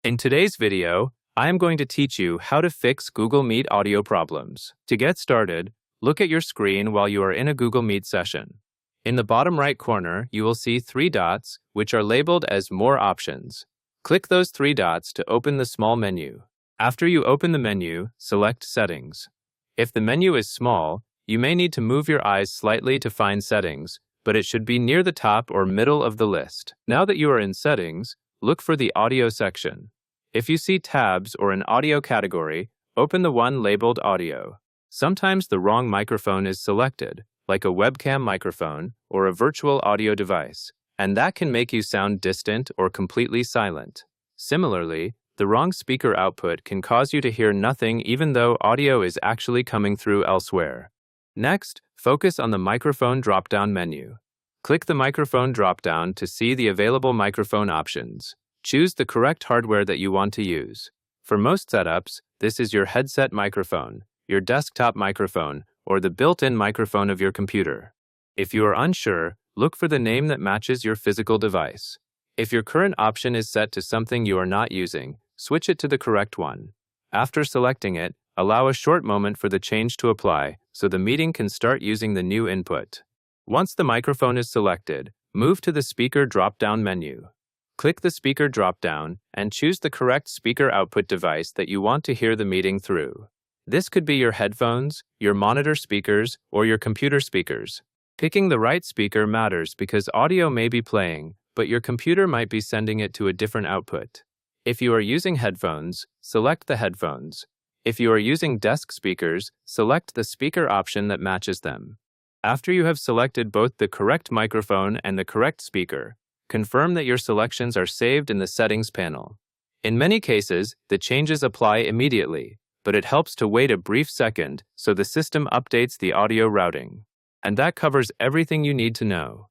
In today's video, I am going to teach you how to fix Google Meet audio problems. To get started, look at your screen while you are in a Google Meet session. In the bottom right corner, you will see 3 dots, which are labeled as More Options. Click those 3 dots to open the small menu. After you open the menu, select Settings. If the menu is small, you may need to move your eyes slightly to find Settings, but it should be near the top or middle of the list. Now that you are in Settings, look for the Audio section. If you see tabs or an audio category, open the one labeled Audio. Sometimes the wrong microphone is selected, like a webcam microphone or a virtual audio device, and that can make you sound distant or completely silent. Similarly, the wrong speaker output can cause you to hear nothing even though audio is actually coming through elsewhere. Next, focus on the microphone drop-down menu. Click the microphone drop-down to see the available microphone options. Choose the correct hardware that you want to use. For most setups, this is your headset microphone, your desktop microphone, or the built-in microphone of your computer. If you are unsure, look for the name that matches your physical device. If your current option is set to something you are not using, switch it to the correct one. After selecting it, allow a short moment for the change to apply so the meeting can start using the new input. Once the microphone is selected, move to the speaker drop-down menu. Click the speaker drop-down and choose the correct speaker output device that you want to hear the meeting through. This could be your headphones, your monitor speakers, or your computer speakers. Picking the right speaker matters because audio may be playing, but your computer might be sending it to a different output. If you are using headphones, select the headphones. If you are using desk speakers, select the speaker option that matches them. After you have selected both the correct microphone and the correct speaker, confirm that your selections are saved in the Settings panel. In many cases, the changes apply immediately, but it helps to wait a brief second so the system updates the audio routing. And that covers everything you need to know.